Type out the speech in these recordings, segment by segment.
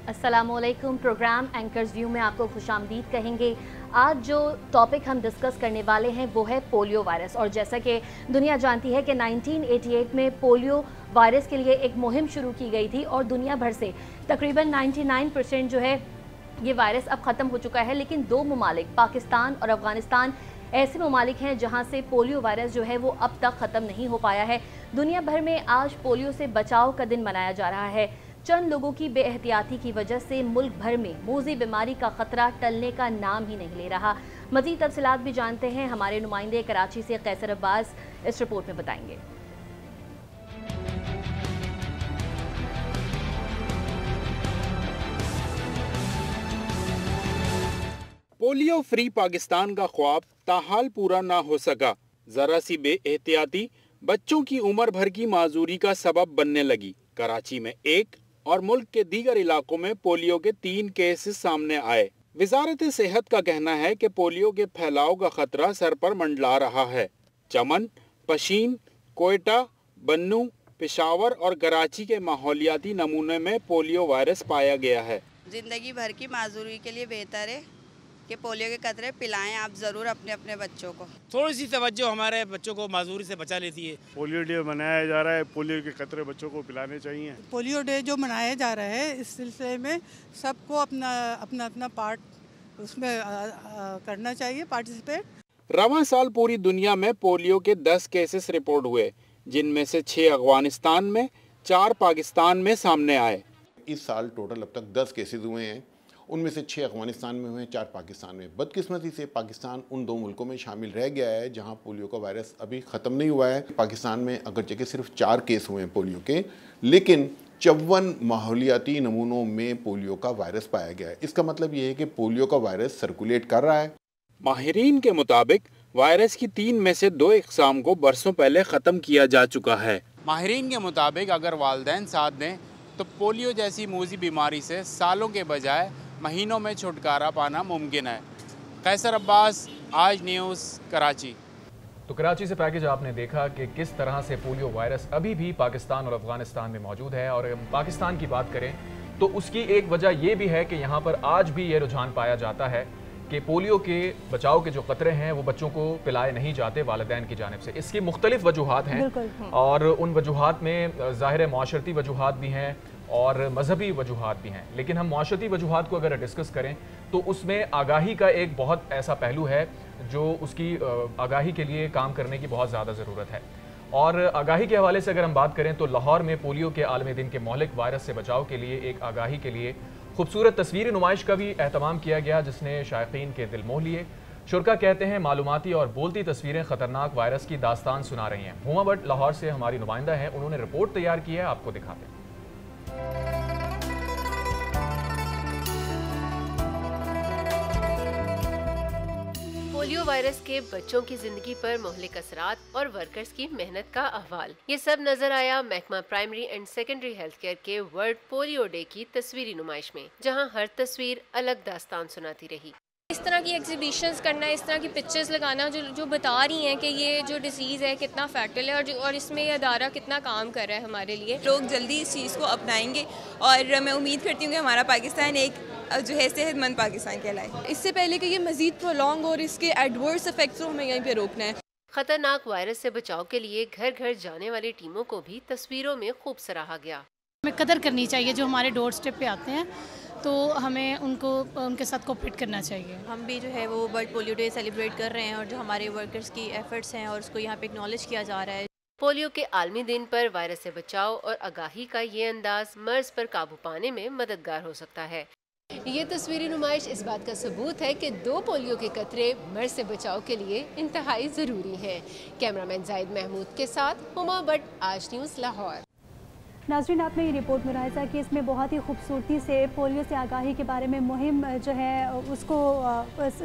अस्सलामुअलैकुम। Programme anchors view में आपको खुशामदीद कहेंगे। आज जो टॉपिक हम डिस्कस करने वाले हैं वो है पोलियो वायरस। और जैसा कि दुनिया जानती है कि 1988 में पोलियो वायरस के लिए एक मुहिम शुरू की गई थी और दुनिया भर से तकरीबन 99% जो है ये वायरस अब ख़त्म हो चुका है। लेकिन दो ममालिक पाकिस्तान और अफ़गानिस्तान ऐसे ममालिक हैं जहां से पोलियो वायरस जो है वो अब तक ख़त्म नहीं हो पाया है। दुनिया भर में आज पोलियो से बचाव का दिन मनाया जा रहा है। चंद लोगों की बेएहतियाती की वजह से मुल्क भर में मूज़ी बीमारी का ख़तरा टलने का नाम ही नहीं ले रहा। मज़ीद तफसीलात भी जानते हैं हमारे नुमाइंदे कराची से कैसर अब्बास इस रिपोर्ट में बताएंगे। पोलियो फ्री पाकिस्तान का ख्वाब ताहाल पूरा ना हो सका। जरा सी बेएहतियाती बच्चों की उम्र भर की माजूरी का सबब बनने लगी। कराची में एक और मुल्क के दीगर इलाकों में पोलियो के 3 केसेस सामने आए। वजारत सेहत का कहना है कि पोलियो के फैलाव का खतरा सर पर मंडला रहा है। चमन, पशीन, कोयटा, बन्नू, पेशावर और कराची के माहौलियाती नमूने में पोलियो वायरस पाया गया है। जिंदगी भर की माजूरी के लिए बेहतर है कि पोलियो के कतरे पिलाएं आप ज़रूर अपने अपने बच्चों को। थोड़ी सी तवज्जो हमारे बच्चों को माजूरी से बचा लेती है। पोलियो डे मनाया जा रहा है, पोलियो के कतरे बच्चों को पिलाने चाहिए। पोलियो डे जो मनाया जा रहा है इस सिलसिले में सबको अपना अपना पार्ट उसमें करना चाहिए, पार्टिसिपेट। रवां साल पूरी दुनिया में पोलियो के 10 केसेस रिपोर्ट हुए, जिनमें से 6 अफगानिस्तान में, 4 पाकिस्तान में सामने आए। इस साल टोटल अब तक 10 केसेस हुए हैं, उनमें से 6 अफगानिस्तान में हुए हैं, 4 पाकिस्तान में। बदकिस्मती से पाकिस्तान उन 2 मुल्कों में शामिल रह गया है जहां पोलियो का वायरस अभी ख़त्म नहीं हुआ है। पाकिस्तान में अगरचे के सिर्फ 4 केस हुए हैं पोलियो के, लेकिन 54 माहौलियाती नमूनों में पोलियो का वायरस पाया गया है। इसका मतलब ये है कि पोलियो का वायरस सर्कुलेट कर रहा है। माहिरीन के मुताबिक वायरस की 3 में से 2 इक़साम को बरसों पहले ख़त्म किया जा चुका है। माहिरीन के मुताबिक अगर वालिदैन साथ दें तो पोलियो जैसी मूज़ी बीमारी से सालों के बजाय महीनों में छुटकारा पाना मुमकिन है। कैसर अब्बास, आज न्यूज़, कराची। तो कराची से पैकेज आपने देखा कि किस तरह से पोलियो वायरस अभी भी पाकिस्तान और अफगानिस्तान में मौजूद है। और पाकिस्तान की बात करें तो उसकी एक वजह ये भी है कि यहाँ पर आज भी ये रुझान पाया जाता है कि पोलियो के बचाव के जो कतरे हैं वो बच्चों को पिलाए नहीं जाते वालिदैन की जानिब से। इसकी मुख्तलिफ वजूहात हैं और उन वजूहात में ज़ाहिर माशरती वजूहात भी हैं और मजहबी वजूहात भी हैं। लेकिन हम माशरती वजूहात को अगर डिस्कस करें तो उसमें आगाही का एक बहुत ऐसा पहलू है जो उसकी आगाही के लिए काम करने की बहुत ज़्यादा ज़रूरत है। और आगाही के हवाले से अगर हम बात करें तो लाहौर में पोलियो के आलमी दिन के मौलिक वायरस से बचाव के लिए एक आगाही के लिए खूबसूरत तस्वीरी नुमाइश का भी एहतमाम किया गया, जिसने शायकीन के दिल मोह लिए। शुरका कहते हैं मालूमाती और बोलती तस्वीरें ख़तरनाक वायरस की दास्तान सुना रही हैं। हुमा भट्ट लाहौर से हमारी नुमाइंदा हैं, उन्होंने रिपोर्ट तैयार की है, आपको दिखाते हैं। पोलियो वायरस के बच्चों की जिंदगी पर मुहलिक असरात और वर्कर्स की मेहनत का अहवाल, ये सब नजर आया महकमा primary and secondary health care के वर्ल्ड पोलियो डे की तस्वीरी नुमाइश में, जहां हर तस्वीर अलग दास्तान सुनाती रही। इस तरह की एग्जीबिशंस करना, इस तरह की पिक्चर्स लगाना जो बता रही हैं कि ये जो डिसीज़ है कितना फैटल है और इसमें ये अदारा कितना काम कर रहा है हमारे लिए। लोग जल्दी इस चीज़ को अपनाएंगे और मैं उम्मीद करती हूँ कि हमारा पाकिस्तान एक जो है सेहतमंद पाकिस्तान कहलाए। इससे पहले कि ये मजीद प्रोलॉन्ग और इसके एडवर्स इफेक्ट्स को हमें यहीं पे रोकना है। खतरनाक वायरस से बचाव के लिए घर घर जाने वाली टीमों को भी तस्वीरों में खूब सराहा गया। हमें कदर करनी चाहिए जो हमारे डोर स्टेप पे आते हैं, तो हमें उनके साथ कोऑपरेट करना चाहिए। हम भी जो है वो वर्ल्ड पोलियो डे सेलिब्रेट कर रहे हैं और जो हमारे वर्कर्स की एफर्ट्स हैं और उसको यहाँ पे एक्नॉलेज किया जा रहा है। पोलियो के आलमी दिन पर वायरस से बचाव और आगाही का ये अंदाज मर्ज पर काबू पाने में मददगार हो सकता है। ये तस्वीरी नुमाइश इस बात का सबूत है कि 2 पोलियो के कतरे मर्ज से बचाव के लिए इंतहाई ज़रूरी हैं। कैमरामैन जाहिद महमूद के साथ हुमा भट्ट, आज न्यूज़, लाहौर। नाज़रीन, आपने ये रिपोर्ट मुलाहिज़ा की, इसमें बहुत ही खूबसूरती से पोलियो से आगाही के बारे में मुहिम जो है उसको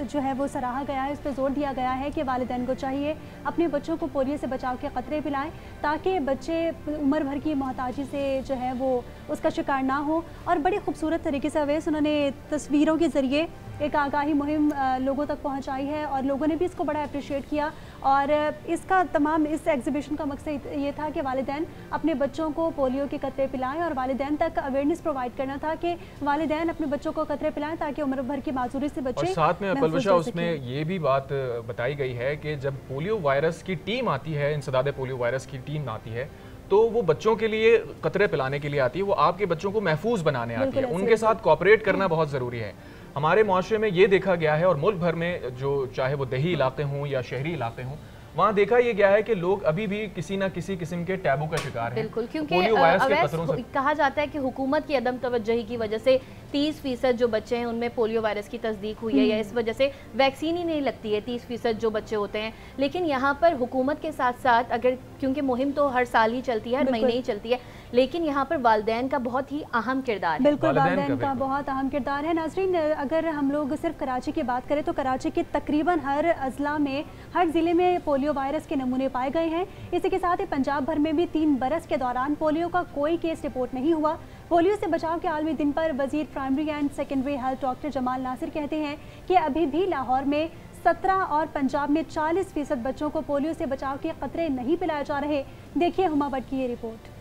जो है वो सराहा गया है। इस पर जोर दिया गया है कि वालिदैन को चाहिए अपने बच्चों को पोलियो से बचाव के क़तरे पिलाएं ताकि बच्चे उम्र भर की मोहताजी से जो है वो उसका शिकार ना हो। और बड़ी खूबसूरत तरीके से अवैस उन्होंने तस्वीरों के ज़रिए एक आगाही मुहिम लोगों तक पहुंचाई है और लोगों ने भी इसको बड़ा अप्रिशिएट किया। और इसका तमाम इस एग्जीबिशन का मकसद ये था कि वालिदैन अपने बच्चों को पोलियो के कतरे पिलाएं और वालिदैन तक अवेयरनेस प्रोवाइड करना था कि वालिदैन अपने बच्चों को कतरे पिलाएं ताकि उम्र भर की माजूरी से बच्चे। और साथ में पलवशा उसमें ये भी बात बताई गई है कि जब पोलियो वायरस की टीम आती है, इंसदाद पोलियो वायरस की टीम आती है, तो वो बच्चों के लिए कतरे पिलाने के लिए आती है, वो आपके बच्चों को महफूज बनाने आती है, उनके साथ कोऑपरेट करना बहुत ज़रूरी है। हमारे मुआशरे में ये देखा गया है और मुल्क भर में जो चाहे वो देही इलाके हों या शहरी इलाके हों, वहाँ देखा ये गया है कि लोग अभी भी किसी न किसी किस्म के टैबू का शिकार हैं। बिल्कुल, क्योंकि कहा जाता है कि हुकूमत की अदम तवज्जुही की वजह से 30% जो बच्चे हैं उनमें पोलियो वायरस की तस्दीक हुई है या इस वजह से वैक्सीन ही नहीं लगती है 30% जो बच्चे होते हैं। लेकिन यहाँ पर हुकूमत के साथ साथ अगर, क्योंकि मुहिम तो हर साल ही चलती है, हर महीने ही चलती है, लेकिन यहाँ पर वालिदैन का बहुत ही अहम किरदार है। बिल्कुल, वालिदैन का बहुत अहम किरदार है। नाज़रीन, अगर हम लोग सिर्फ कराची की बात करें तो कराची के तकरीबन हर अजला में, हर ज़िले में पोलियो वायरस के नमूने पाए गए हैं। इसी के साथ ही पंजाब भर में भी 3 बरस के दौरान पोलियो का कोई केस रिपोर्ट नहीं हुआ। पोलियो से बचाव के आलमी दिन पर वज़ीर primary and secondary health doctor Jamal Nasir कहते हैं कि अभी भी लाहौर में 17 और पंजाब में 40% बच्चों को पोलियो से बचाव के खतरे नहीं पिलाए जा रहे। देखिए हुमा भट्ट की ये रिपोर्ट।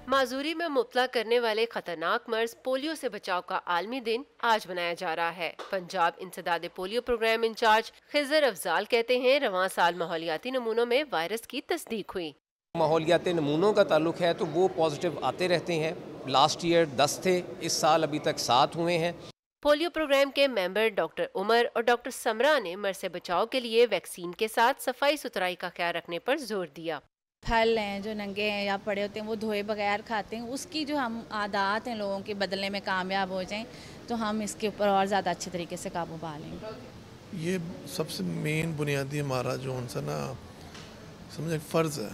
माजूरी में मुब्तला करने वाले खतरनाक मर्ज पोलियो से बचाव का आलमी दिन आज मनाया जा रहा है। पंजाब इंसदाद polio programme in charge Khizar Afzal कहते हैं रवां साल माहौलियाती नमूनों में वायरस की तस्दीक हुई। माहौलियाती नमूनों का ताल्लुक है तो वो पॉजिटिव आते रहते हैं। लास्ट ईयर 10 थे, इस साल अभी तक 7 हुए हैं। पोलियो प्रोग्राम के मेंबर डॉक्टर उमर और डॉक्टर समरा ने मर्ज से बचाव के लिए वैक्सीन के साथ सफाई सुथराई का ख्याल रखने पर जोर दिया। फल हैं जो नंगे हैं या पड़े होते हैं वो धोए बगैर खाते हैं, उसकी जो हम आदत हैं लोगों के बदलने में कामयाब हो जाएं तो हम इसके ऊपर और ज़्यादा अच्छे तरीके से काबू पा लेंगे। ये सबसे मेन बुनियादी हमारा जो उनसे ना समझे फ़र्ज़ है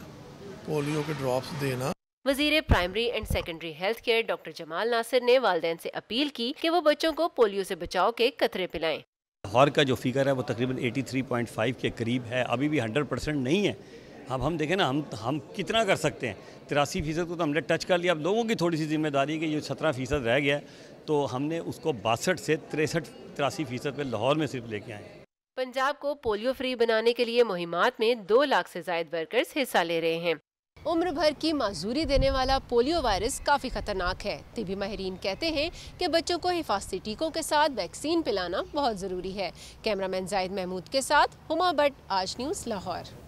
पोलियो के ड्रॉप्स देना। वज़ीर primary and secondary health care doctor Jamal Nasir ने वालिदैन से अपील की कि वो बच्चों को पोलियो से बचाव के कतरे पिलाएं। लाहौर का जो फिगर है वो तकरीबन 83.5 के करीब है, अभी भी 100% नहीं है। अब हम देखें ना, हम कितना कर सकते हैं। 83% को तो हमने टच कर लिया। अब लोगों की थोड़ी सी जिम्मेदारी है कि ये 17% रह गया है तो हमने उसको 62 से 63-83% पे लाहौर में सिर्फ लेके आए। पंजाब को पोलियो फ्री बनाने के लिए मुहिमात में 2 लाख से ज़ायद वर्कर्स हिस्सा ले रहे हैं। उम्र भर की माजूरी देने वाला पोलियो वायरस काफ़ी खतरनाक है। तिबी माहिरीन कहते हैं कि बच्चों को हिफाजती टीकों के साथ वैक्सीन पिलाना बहुत ज़रूरी है। कैमरामैन जाहिद महमूद के साथ हुमा भट्ट, आज न्यूज़, लाहौर।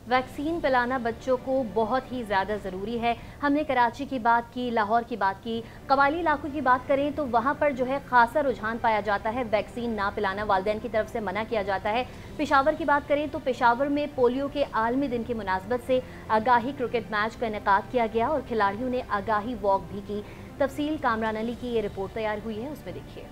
वैक्सीन पिलाना बच्चों को बहुत ही ज़्यादा ज़रूरी है। हमने कराची की बात की, लाहौर की बात की, कबायली इलाकों की बात करें तो वहाँ पर जो है ख़ासा रुझान पाया जाता है वैक्सीन ना पिलाना, वालिदैन की तरफ से मना किया जाता है। पेशावर की बात करें तो पेशावर में पोलियो के आलमी दिन की मुनासबत से आगाही क्रिकेट मैच का इनेकाद किया गया और खिलाड़ियों ने आगाही वॉक भी की। तफसील कामरान अली की ये रिपोर्ट तैयार हुई है, उसमें देखिए।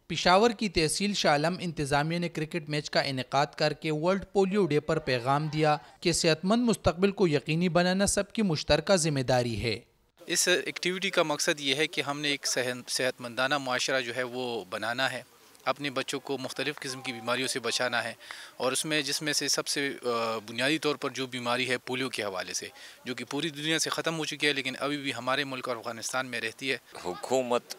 पेशावर की तहसील शालम इंतज़ामिया ने क्रिकेट मैच का इनेकाद करके वर्ल्ड पोलियो डे पर पैगाम दिया कि सेहतमंद मुस्तकबिल को यकीनी बनाना सबकी मुश्तरका जिम्मेदारी है। इस एक्टिविटी का मकसद ये है कि हमने एक सेहतमंदाना मुआशरा जो है वो बनाना है, अपने बच्चों को मुख्तलिफ़ किस्म की बीमारियों से बचाना है और उसमें जिसमें से सबसे बुनियादी तौर पर जो बीमारी है पोलियो के हवाले से, जो कि पूरी दुनिया से ख़त्म हो चुकी है लेकिन अभी भी हमारे मुल्क और अफ़गानिस्तान में रहती है। हुकूमत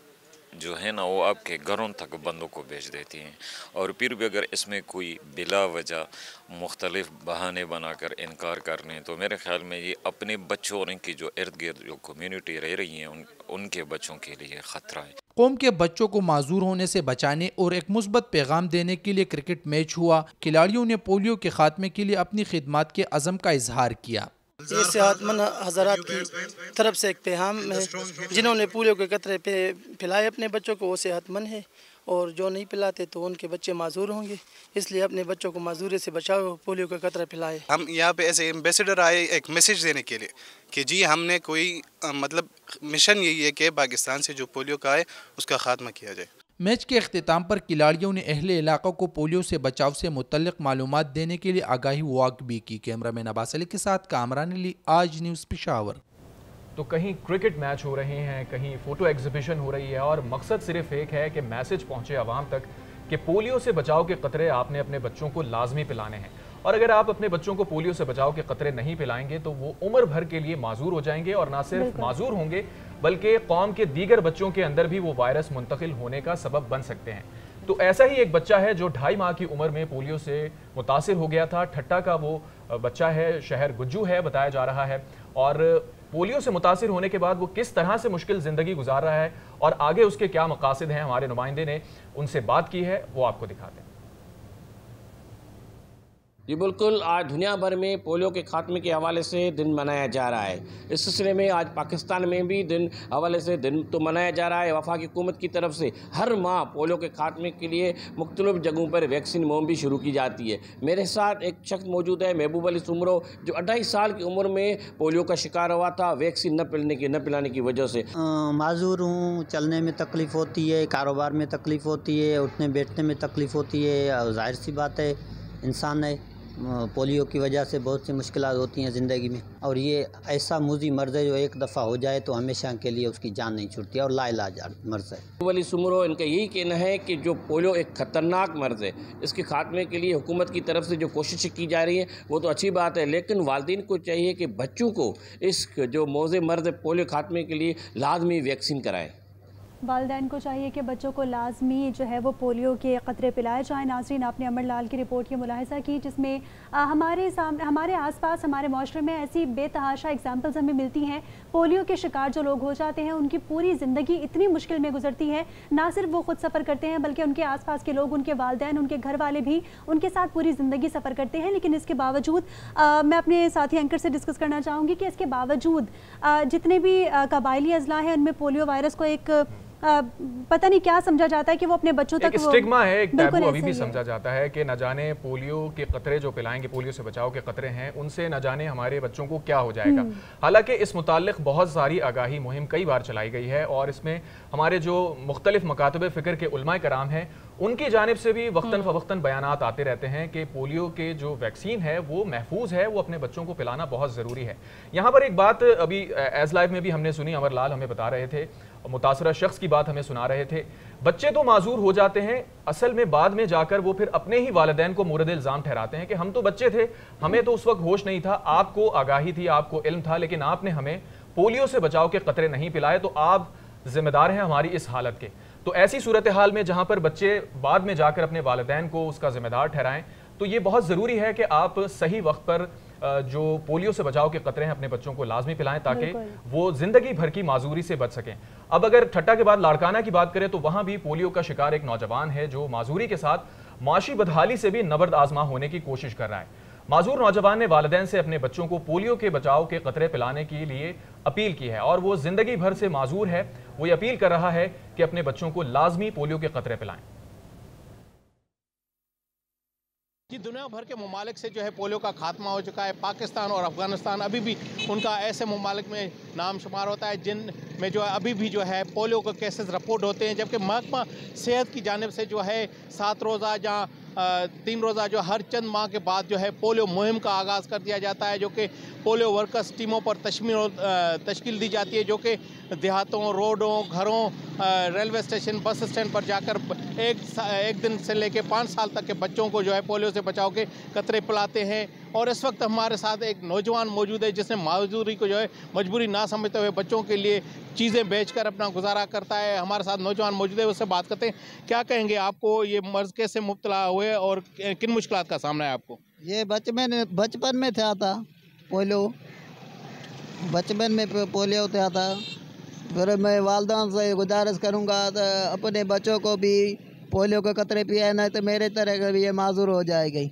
जो है ना वो आपके घरों तक बंदों को भेज देती हैं और फिर भी अगर इसमें कोई बिला वजह मुख्तलिफ बहाने बनाकर इनकार कर लें तो मेरे ख्याल में ये अपने बच्चों और इनकी जो इर्द गिर्द जो कम्यूनिटी रह रही है उनके बच्चों के लिए ख़तरा है। कौम के बच्चों को माजूर होने से बचाने और एक मुस्बत पैगाम देने के लिए क्रिकेट मैच हुआ। खिलाड़ियों ने पोलियो के खात्मे के लिए अपनी खिदमत के अज़म का इजहार किया। ये सेहतमंद हज़रात की तरफ से एक पैगाम है, जिन्होंने पोलियो के कतरे पे पिलाए अपने बच्चों को वो सेहतमंद है और जो नहीं पिलाते तो उनके बच्चे माजूर होंगे, इसलिए अपने बच्चों को माजूरी से बचाओ, पोलियो का कतरा पिलाए। हम यहाँ पे ऐसे एम्बेसडर आए एक मैसेज देने के लिए कि जी हमने कोई मतलब मिशन यही है कि पाकिस्तान से जो पोलियो का है उसका खात्मा किया जाए। मैच के अख्तिताम पर खिलाड़ियों ने अहले इलाक़ों को पोलियो से बचाव से मुतल्लिक मालूमात देने के लिए आगाही वॉक भी की। कैमरामैन अब्बास अली के साथ कामरान अली, आज न्यूज़, पेशावर। तो कहीं क्रिकेट मैच हो रहे हैं, कहीं फ़ोटो एग्जीबिशन हो रही है और मकसद सिर्फ एक है कि मैसेज पहुँचे आवाम तक कि पोलियो से बचाव के क़तरे आपने अपने बच्चों को लाजमी पिलाने हैं और अगर आप अपने बच्चों को पोलियो से बचाव के क़तरे नहीं पिलाएंगे तो वो उम्र भर के लिए माजूर हो जाएंगे और ना सिर्फ माजूर होंगे बल्कि कौम के दीगर बच्चों के अंदर भी वो वायरस मुंतकिल होने का सबब बन सकते हैं। तो ऐसा ही एक बच्चा है जो 2.5 माह की उम्र में पोलियो से मुतासिर हो गया था। ठट्टा का वो बच्चा है, शहर गुज्जू है बताया जा रहा है, और पोलियो से मुतासिर होने के बाद वो किस तरह से मुश्किल ज़िंदगी गुजार रहा है और आगे उसके क्या मकासद हैं, हमारे नुमाइंदे ने उनसे बात की है, वो आपको दिखाते हैं। जी बिल्कुल, आज दुनिया भर में पोलियो के खात्मे के हवाले से दिन मनाया जा रहा है। इस सिलसिले में आज पाकिस्तान में भी हवाले से दिन तो मनाया जा रहा है। वफाकी हुकूमत की तरफ से हर माह पोलियो के खात्मे के लिए मुख्तलिफ जगहों पर वैक्सीन मुहिम भी शुरू की जाती है। मेरे साथ एक शख्स मौजूद है, महबूब अली सुमरो, जो 2.5 साल की उम्र में पोलियो का शिकार हुआ था वैक्सीन न पिलाने की वजह से। माजूर हूँ, चलने में तकलीफ़ होती है, कारोबार में तकलीफ़ होती है, उठने बैठने में तकलीफ़ होती है। ज़ाहिर सी बात है, इंसान है, पोलियो की वजह से बहुत सी मुश्किलात होती हैं ज़िंदगी में, और ये ऐसा मुज़ी मर्ज़ है जो एक दफ़ा हो जाए तो हमेशा के लिए उसकी जान नहीं छूटती और लाइलाज मर्ज़ है। वली सुमरो, इनका यही कहना है कि जो पोलियो एक ख़तरनाक मर्ज़ है, इसके खात्मे के लिए हुकूमत की तरफ से जो कोशिशें की जा रही हैं वो तो अच्छी बात है, लेकिन वालिदैन को चाहिए कि बच्चों को इस जो मौज़े मर्ज़ पोलियो खात्मे के लिए लाजमी वैक्सीन कराएँ। वालिदैन को चाहिए कि बच्चों को लाजमी जो है वो पोलियो के क़तरे पिलाए जाएँ। नाज़रीन, आपने अमर लाल की रिपोर्ट की मुलाहिज़ा की, जिसमें हमारे आसपास हमारे माशरे में ऐसी बेतहाशा एग्जाम्पल्स हमें मिलती हैं। पोलियो के शिकार जो लोग हो जाते हैं उनकी पूरी ज़िंदगी इतनी मुश्किल में गुजरती है, ना सिर्फ वो ख़ुद सफ़र करते हैं बल्कि उनके आसपास के लोग, उनके वालिदैन, उनके घर वाले भी उनके साथ पूरी ज़िंदगी सफ़र करते हैं। लेकिन इसके बावजूद मैं अपने साथी एंकर से डिस्कस करना चाहूँगी कि इसके बावजूद जितने भी कबायली अजला हैं उनमें पोलियो वायरस को एक पता नहीं क्या समझा जाता है कि वो अपने बच्चों तक स्टिग्मा है, एक टैबू अभी भी समझा जाता है कि न जाने पोलियो के कतरे जो पिलाएंगे, पोलियो से बचाव के कतरे हैं, उनसे न जाने हमारे बच्चों को क्या हो जाएगा। हालांकि इस मुताल्लिक बहुत सारी आगाही मुहिम कई बार चलाई गई है और इसमें हमारे जो मुख्तलिफ मकातब फ़िक्र के उलमाए कराम हैं उनकी जानिब से भी वक्तन फ़वक्तन बयानात आते रहते हैं कि पोलियो के जो वैक्सीन है वो महफूज है, वो अपने बच्चों को पिलाना बहुत ज़रूरी है। यहाँ पर एक बात अभी एज लाइव में भी हमने सुनी, अमर लाल हमें बता रहे थे, मुतासरा शख्स की बात हमें सुना रहे थे। बच्चे तो माजूर हो जाते हैं, असल में बाद में जाकर वो फिर अपने ही वालिदैन को मुरद इल्ज़ाम ठहराते हैं कि हम तो बच्चे थे, हमें तो उस वक्त होश नहीं था, आपको आगाही थी, आपको इल्म था, लेकिन आपने हमें पोलियो से बचाव के कतरे नहीं पिलाए, तो आप जिम्मेदार हैं हमारी इस हालत के। तो ऐसी सूरत हाल में जहाँ पर बच्चे बाद में जाकर अपने वालिदैन को उसका जिम्मेदार ठहराएं, तो ये बहुत ज़रूरी है कि आप सही वक्त पर जो पोलियो से बचाव के कतरे हैं अपने बच्चों को लाजमी पिलाएं ताकि वो ज़िंदगी भर की माजूरी से बच सकें। अब अगर ठट्टा के बाद लाड़काना की बात करें तो वहाँ भी पोलियो का शिकार एक नौजवान है जो माजूरी के साथ माशी बदहाली से भी नबर्द आजमा होने की कोशिश कर रहा है। माजूर नौजवान ने वालिदैन से अपने बच्चों को पोलियो के बचाव के कतरे पिलाने के लिए अपील की है और वो ज़िंदगी भर से माजूर है, वो ये अपील कर रहा है कि अपने बच्चों को लाजमी पोलियो के कतरे पिलाएं। जी, दुनिया भर के ममालिक से जो है पोलियो का खात्मा हो चुका है। पाकिस्तान और अफगानिस्तान अभी भी उनका ऐसे ममालिक में नाम शुमार होता है जिन में जो है अभी भी जो है पोलियो के केसेस रिपोर्ट होते हैं, जबकि महकमा सेहत की जानिब से जो है 7 रोज़ा या 3 रोज़ा जो हर चंद माह के बाद जो है पोलियो मुहिम का आगाज़ कर दिया जाता है, जो कि पोलियो वर्कर्स टीमों पर तश्कील दी जाती है, जो कि देहातों, रोडों, घरों, रेलवे स्टेशन, बस स्टैंड पर जाकर एक दिन से लेके 5 साल तक के बच्चों को जो है पोलियो से बचाव के कतरे पिलाते हैं। और इस वक्त हमारे साथ एक नौजवान मौजूद है जिसने माजूरी को जो है मजबूरी ना समझते हुए बच्चों के लिए चीज़ें बेचकर अपना गुजारा करता है। हमारे साथ नौजवान मौजूद है, उससे बात करते हैं। क्या कहेंगे, आपको ये मर्ज़ कैसे मुब्तला हुए और किन मुश्किलात का सामना है आपको? ये बचपन में था पोलियो, बचपन में पोलियो था। फिर मैं वालिदैन से गुजारिश करूँगा तो अपने बच्चों को भी पोलियो के कतरे पिए, नहीं तो मेरे तरह का भी ये माजूर हो जाएगी।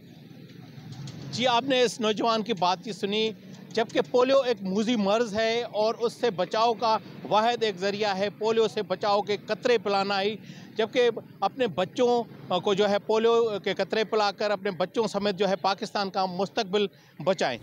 जी, आपने इस नौजवान की बातचीत सुनी, जबकि पोलियो एक मूजी मर्ज़ है और उससे बचाव का वाहिद एक ज़रिया है पोलियो से बचाव के कतरे पिलाना ही, जबकि अपने बच्चों को जो है पोलियो के कतरे पिलाकर अपने बच्चों समेत जो है पाकिस्तान का मुस्तकबिल बचाएं।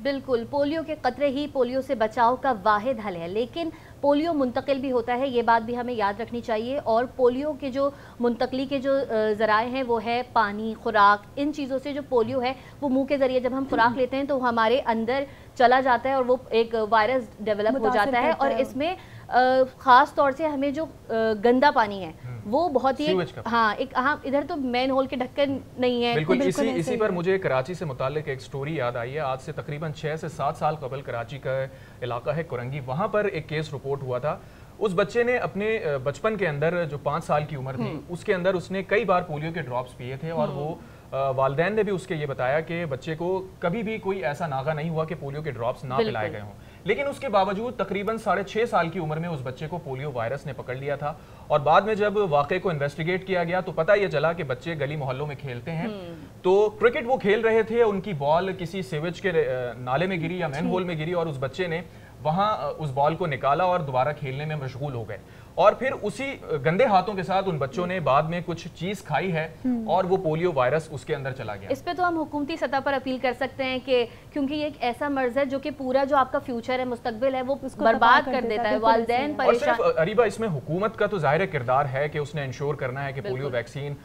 बिल्कुल, पोलियो के कतरे ही पोलियो से बचाव का वाहिद हल है, लेकिन पोलियो मुंतकिल भी होता है, ये बात भी हमें याद रखनी चाहिए। और पोलियो के जो मुंतकली के जो ज़राए हैं वो है पानी, खुराक, इन चीज़ों से जो पोलियो है वो मुंह के ज़रिए जब हम खुराक लेते हैं तो हमारे अंदर चला जाता है और वो एक वायरस डेवलप हो जाता है। और इसमें ख़ास तौर से हमें जो गंदा पानी है वो बहुत ही हाँ एक इधर तो मेन होल के ढक्कन नहीं है। बिल्कुल इसी पर मुझे कराची से मुताल्लिक एक स्टोरी याद आई है। आज से तकरीबन 6 से 7 साल कबल कराची का इलाका है कुरंगी, वहाँ पर एक केस रिपोर्ट हुआ था। उस बच्चे ने अपने बचपन के अंदर जो 5 साल की उम्र थी उसके अंदर उसने कई बार पोलियो के ड्रॉप्स पिए थे और वो वालिदैन ने भी उसके ये बताया कि बच्चे को कभी भी कोई ऐसा नागा नहीं हुआ कि पोलियो के ड्रॉप्स ना पिलाए गए हों, लेकिन उसके बावजूद तकरीबन 6.5 साल की उम्र में उस बच्चे को पोलियो वायरस ने पकड़ लिया था। और बाद में जब वाक़े को इन्वेस्टिगेट किया गया तो पता ये चला कि बच्चे गली मोहल्लों में खेलते हैं, तो क्रिकेट वो खेल रहे थे, उनकी बॉल किसी सीवेज के नाले में गिरी या मैन होल में गिरी और उस बच्चे ने वहाँ उस बॉल को निकाला और दोबारा खेलने में मशगूल हो गए। और फिर उसी गंदे हाथों के साथ उन बच्चों ने बाद में कुछ चीज खाई है और वो पोलियो वायरस उसके अंदर चला गया। इस पे तो हम हुकूमती सतह पर अपील कर सकते हैं कि क्योंकि ये एक ऐसा मर्ज है जो कि पूरा जो आपका फ्यूचर है, मुस्तकबिल है, वो बर्बाद कर देता है, वालिदैन परेशान। अरीबा, इसमें हुकूमत का तो जाहिर किरदार है कि उसने इंश्योर करना है कि पोलियो वैक्सीन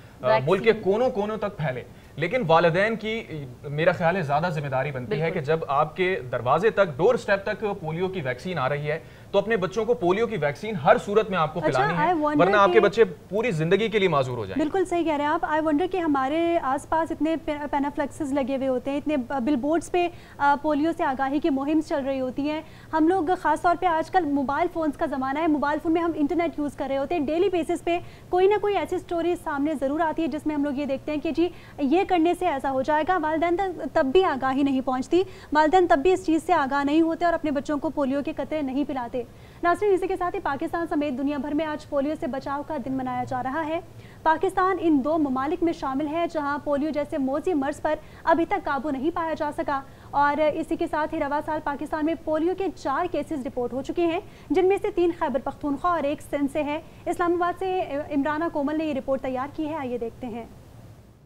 मुल्क के कोनों कोनों तक फैले, लेकिन वालिदैन की मेरा ख्याल है ज्यादा जिम्मेदारी बनती है कि जब आपके दरवाजे तक, डोर स्टेप तक पोलियो की वैक्सीन आ रही है तो अपने बच्चों को पोलियो की वैक्सीन हर सूरत में आपको पिलानी है, वरना आपके बच्चे पूरी जिंदगी के लिए माजूर हो जाएंगे। बिल्कुल सही कह रहे हैं आप। आई वंडर कि हमारे आसपास इतने पेनाफ्लेक्सेस लगे हुए होते हैं, इतने बिलबोर्ड्स पे पोलियो से आगाही की मुहिम चल रही होती हैं। हम लोग खास तौर पे आजकल मोबाइल फ़ोन्स का ज़माना है, मोबाइल फ़ोन में हम इंटरनेट यूज़ कर रहे होते हैं, डेली बेसिस पे कोई ना कोई ऐसी स्टोरी सामने ज़रूर आती है जिसमें हम लोग ये देखते हैं कि जी ये करने से ऐसा हो जाएगा। वालिदैन तब भी आगाही नहीं पहुँचती, वालिदैन तब भी इस चीज़ से आगाह नहीं होते और अपने बच्चों को पोलियो के कतरे नहीं पिलाते। नाज़रीन, इसी के साथ ही पाकिस्तान समेत दुनिया भर में आज पोलियो से बचाव का दिन मनाया जा रहा है। पाकिस्तान इन 2 ममालिक में शामिल है जहां पोलियो जैसे मौजी मर्ज पर अभी तक काबू नहीं पाया जा सका। और इसी के साथ ही रवा साल पाकिस्तान में पोलियो के 4 केसेस रिपोर्ट हो चुके हैं, जिनमें से 3 खैबर पख्तूनख्वा और 1 सिंध से है। इस्लामाबाद से इमराना कोमल ने ये रिपोर्ट तैयार की है, आइए देखते हैं।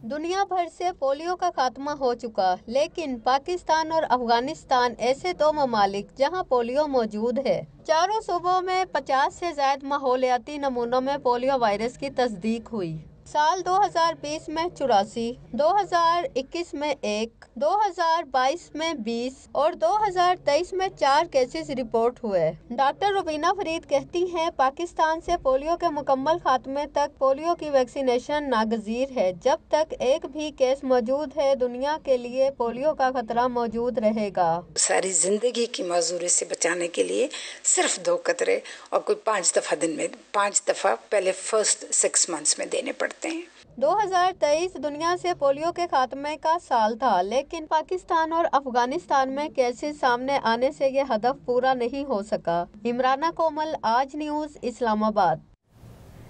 दुनिया भर से पोलियो का खात्मा हो चुका, लेकिन पाकिस्तान और अफगानिस्तान ऐसे 2 ममालिक जहां पोलियो मौजूद है। चारों सूबों में 50 से ज्यादा माहौलियाती नमूनों में पोलियो वायरस की तस्दीक हुई। साल 2020 में 84, 2021 में 1, 2022 में 20 और 2023 में 4 केसेस रिपोर्ट हुए। डॉक्टर रुबीना फरीद कहती हैं, पाकिस्तान से पोलियो के मुकम्मल खात्मे तक पोलियो की वैक्सीनेशन नागजीर है। जब तक एक भी केस मौजूद है, दुनिया के लिए पोलियो का खतरा मौजूद रहेगा। सारी जिंदगी की माजूरी से बचाने के लिए सिर्फ 2 कतरे और कोई 5 दफा दिन में 5 दफा पहले फर्स्ट 6 मंथ्स में देने पड़ते हैं। 2023 दुनिया से पोलियो के खात्मे का साल था, लेकिन पाकिस्तान और अफगानिस्तान में केसेस सामने आने से ये हदफ पूरा नहीं हो सका। इमराना कोमल, आज न्यूज़, इस्लामाबाद।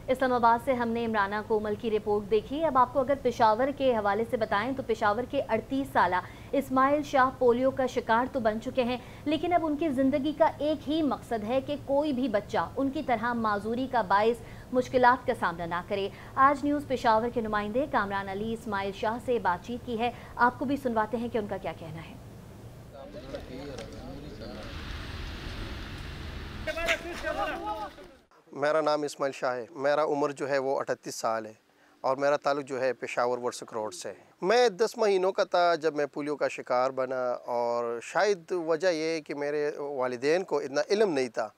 इस्लामाबाद से हमने इमराना कोमल की रिपोर्ट देखी। अब आपको अगर पेशावर के हवाले से बताएं तो पेशावर के 38 साला इस्माइल शाह पोलियो का शिकार तो बन चुके हैं, लेकिन अब उनकी ज़िंदगी का एक ही मकसद है कि कोई भी बच्चा उनकी तरह माजूरी का बाइस मुश्किलात का सामना ना करे। आज न्यूज़ पेशावर के नुमाइंदे कामरान अली इस्माइल शाह से बातचीत की है, आपको भी सुनवाते हैं कि उनका क्या कहना है। मेरा नाम इस्माइल शाह है, मेरा उम्र जो है वो 38 साल है और मेरा ताल्लुक़ जो है पेशावर वर्सक रोड से। मैं 10 महीनों का था जब मैं पोलियो का शिकार बना, और शायद वजह ये है कि मेरे वालिदैन को इतना इल्म नहीं था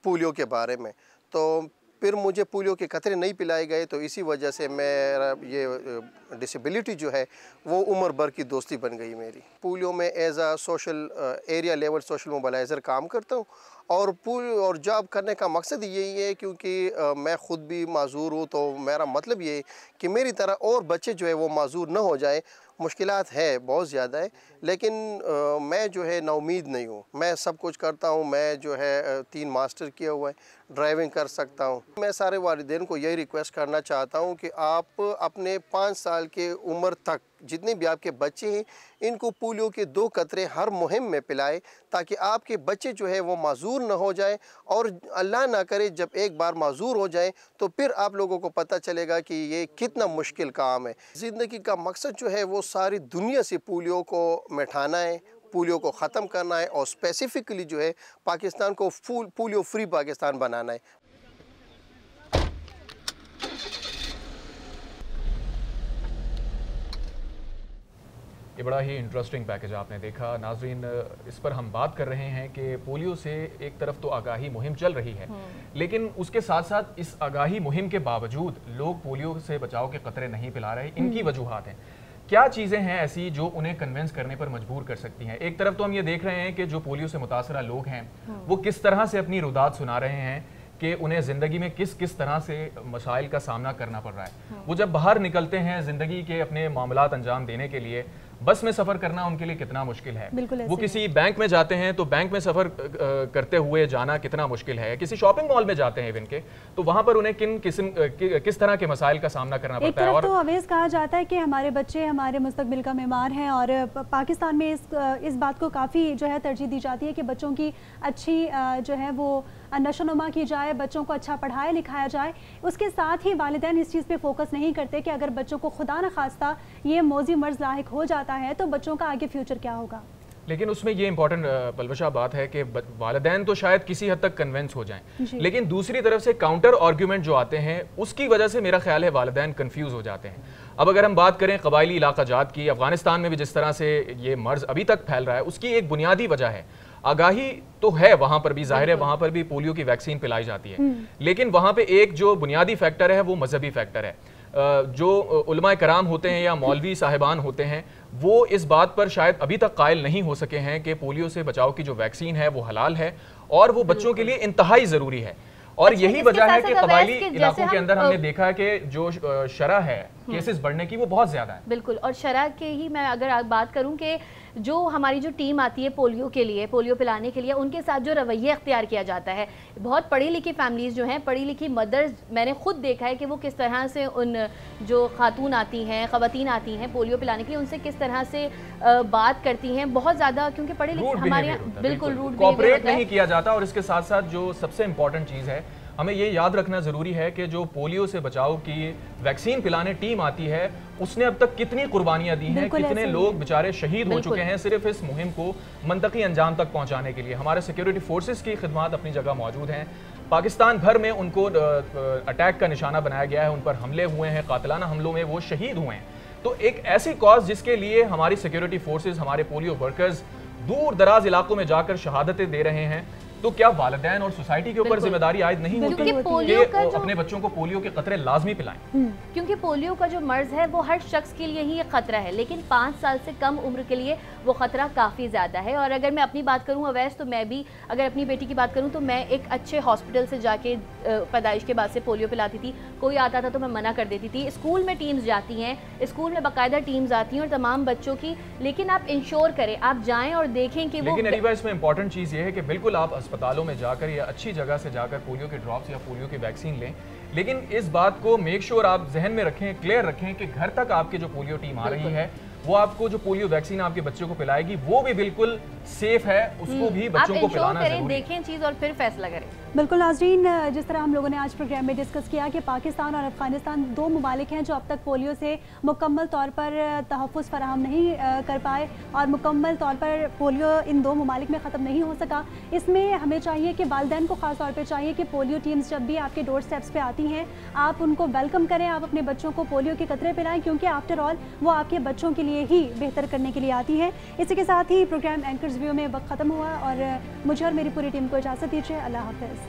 पोलियो के बारे में, तो फिर मुझे पोलियो के कतरे नहीं पिलाए गए, तो इसी वजह से मेरा ये डिसेबिलिटी जो है वो उम्र भर की दोस्ती बन गई मेरी। पोलियो में एज आ सोशल एरिया लेवल सोशल मोबालाइज़र काम करता हूँ और जॉब करने का मकसद यही है क्योंकि मैं ख़ुद भी माजूर हूँ, तो मेरा मतलब ये है कि मेरी तरह और बच्चे जो है वो माजूर न हो जाए। मुश्किलात है बहुत ज़्यादा है, लेकिन मैं जो है नाउमीद नहीं हूँ। मैं सब कुछ करता हूँ, मैं जो है 3 मास्टर किया हुआ है, ड्राइविंग कर सकता हूँ। मैं सारे वालिदैन को यही रिक्वेस्ट करना चाहता हूँ कि आप अपने 5 साल के उम्र तक जितने भी आपके बच्चे हैं इनको पोलियो के 2 कतरे हर मुहिम में पिलाएं, ताकि आपके बच्चे जो है वो माजूर न हो जाए, और अल्लाह ना करे जब एक बार माजूर हो जाए तो फिर आप लोगों को पता चलेगा कि ये कितना मुश्किल काम है। ज़िंदगी का मकसद जो है वो सारी दुनिया से पोलियो को मिटाना है, पोलियो को ख़त्म करना है, और स्पेसिफ़िकली जो है पाकिस्तान को पोलियो फ्री पाकिस्तान बनाना है। ये बड़ा ही इंटरेस्टिंग पैकेज आपने देखा। नाजरीन, इस पर हम बात कर रहे हैं कि पोलियो से एक तरफ तो आगाही मुहिम चल रही है, लेकिन उसके साथ साथ इस आगाही मुहिम के बावजूद लोग पोलियो से बचाव के कतरे नहीं पिला रहे। इनकी वजूहात हैं, क्या चीज़ें हैं ऐसी जो उन्हें कन्विंस करने पर मजबूर कर सकती हैं? एक तरफ तो हम ये देख रहे हैं कि जो पोलियो से मुतासरा लोग हैं वो किस तरह से अपनी रुदात सुना रहे हैं कि उन्हें ज़िंदगी में किस किस तरह से मसाइल का सामना करना पड़ रहा है। वो जब बाहर निकलते हैं ज़िंदगी के अपने मामलात अंजाम देने के लिए, बस में सफ़र करना उनके लिए कितना मुश्किल है। वो किसी बैंक में जाते हैं तो बैंक में सफ़र करते हुए जाना कितना मुश्किल है। किसी शॉपिंग मॉल में जाते हैं इवन के, तो वहाँ पर उन्हें किस तरह के मसाइल का सामना करना पड़ता है। और तो अवेज कहा जाता है कि हमारे बच्चे हमारे मुस्तकबिल का मेमार हैं, और पाकिस्तान में इस बात को काफ़ी जो है तरजीह दी जाती है कि बच्चों की अच्छी जो है वो नशोनुमा की जाए, बच्चों को अच्छा पढ़ाया लिखाया जाए। उसके साथ ही वालिदैन इस चीज़ पे फोकस नहीं करते कि अगर बच्चों को खुदा न खास्ता ये मौजी मर्ज लाहिक हो जाता है तो बच्चों का आगे फ्यूचर क्या होगा। लेकिन उसमें ये इंपॉर्टेंट पलवशा बात है कि वालिदैन तो शायद किसी हद तक कन्विंस हो जाएं, लेकिन दूसरी तरफ से काउंटर आर्ग्यूमेंट जो आते हैं उसकी वजह से मेरा ख्याल है वालिदैन कंफ्यूज हो जाते हैं। अब अगर हम बात करें कबायली इलाका जात की, अफगानिस्तान में भी जिस तरह से ये मर्ज अभी तक फैल रहा है उसकी एक बुनियादी वजह है आगाही तो है, वहाँ पर भी जाहिर है वहाँ पर भी पोलियो की वैक्सीन पिलाई जाती है, लेकिन वहाँ पे एक जो बुनियादी फैक्टर है वो मजहबी फैक्टर है। जो उलमाए कराम होते हैं या मौलवी साहिबान होते हैं वो इस बात पर शायद अभी तक कायल नहीं हो सके हैं कि पोलियो से बचाव की जो वैक्सीन है वो हलाल है और वो बच्चों के लिए इंतहाई ज़रूरी है। और यही वजह है कि कबायली इलाकों के अंदर हमने देखा है कि जो शरह है केसेस बढ़ने की वो बहुत ज़्यादा है। बिल्कुल, और शरह के ही मैं अगर बात करूं कि जो हमारी जो टीम आती है पोलियो के लिए, पोलियो पिलाने के लिए, उनके साथ जो रवैया इख्तियार किया जाता है, बहुत पढ़ी लिखी फैमिलीज़ जो हैं, पढ़ी लिखी मदर्स, मैंने खुद देखा है कि वो किस तरह से उन जो खातून आती हैं, ख़वातीन आती हैं पोलियो पिलाने के लिए, उनसे किस तरह से बात करती हैं, बहुत ज़्यादा, क्योंकि पढ़े लिखे हमारे यहाँ बिल्कुल रूट कोऑपरेट नहीं किया जाता। और इसके साथ साथ जो सबसे इम्पोर्टेंट चीज़ है, हमें ये याद रखना ज़रूरी है कि जो पोलियो से बचाव की वैक्सीन पिलाने टीम आती है उसने अब तक कितनी कुर्बानियां दी हैं, कितने लोग बेचारे शहीद हो चुके हैं सिर्फ इस मुहिम को मंतकी अंजाम तक पहुंचाने के लिए। हमारे सिक्योरिटी फोर्सेस की खिदमत अपनी जगह मौजूद हैं, पाकिस्तान भर में उनको अटैक का निशाना बनाया गया है, उन पर हमले हुए हैं, कातिलाना हमलों में वो शहीद हुए हैं। तो एक ऐसी कॉज जिसके लिए हमारी सिक्योरिटी फोर्सेस, हमारे पोलियो वर्कर्स दूर दराज इलाकों में जाकर शहादतें दे रहे हैं, तो क्या वालिदैन और सोसाइटी के ऊपर जिम्मेदारी आयद नहीं होती कि अपने बच्चों को पोलियो के खतरे लाजमी पिलाएं? क्योंकि पोलियो का जो मर्ज है वो हर शख्स के लिए ही एक खतरा है, लेकिन 5 साल से कम उम्र के लिए वो खतरा काफ़ी ज़्यादा है। और अगर मैं अपनी बात करूँ अवैस, तो मैं भी अगर अपनी बेटी की बात करूँ तो मैं एक अच्छे हॉस्पिटल से जाके पैदाइश के बाद से पोलियो पिलाती थी। कोई आता था तो मैं मना कर देती थी। स्कूल में टीम्स जाती हैं, स्कूल में बाकायदा टीम्स आती हैं और तमाम बच्चों की, लेकिन आप इंश्योर करें, आप जाएँ और देखें कि लेकिन अरीबा इसमें इंपॉर्टेंट चीज़ ये है कि बिल्कुल आप अस्पतालों में जाकर या अच्छी जगह से जाकर पोलियो के ड्रॉप्स या पोलियो की वैक्सीन लें, लेकिन इस बात को मेक श्योर आप जहन में रखें, क्लियर रखें कि घर तक आपकी जो पोलियो टीम आ रही है वो आपको जो पोलियो वैक्सीन आपके बच्चों को पिलाएगी वो भी बिल्कुल सेफ है, उसको भी बच्चों को पिलाना जरूरी है। देखें चीज़ और फिर फैसला करें। बिल्कुल नाज़रीन, जिस तरह हम लोगों ने आज प्रोग्राम में डिस्कस किया कि पाकिस्तान और अफगानिस्तान 2 ममालिक हैं जो अब तक पोलियो से मुकम्मल तौर पर तहफ़्फ़ुज़ फराहम नहीं कर पाए और मुकम्मल तौर पर पोलियो इन 2 ममालिक में ख़त्म नहीं हो सका। इसमें हमें चाहिए कि वालिदैन को ख़ास तौर पर चाहिए कि पोलियो टीम्स जब भी आपके डोर स्टेप्स पे आती हैं आप उनको वेलकम करें, आप अपने बच्चों को पोलियो के कतरे पिलाएं, क्योंकि आफ्टर ऑल वो आपके बच्चों के लिए ही बेहतर करने के लिए आती है। इसी के साथ ही प्रोग्राम एंकर्स व्यू में वक्त ख़त्म हुआ और मुझे और मेरी पूरी टीम को इजाज़त दीजिए। अल्लाह हाफ़िज़।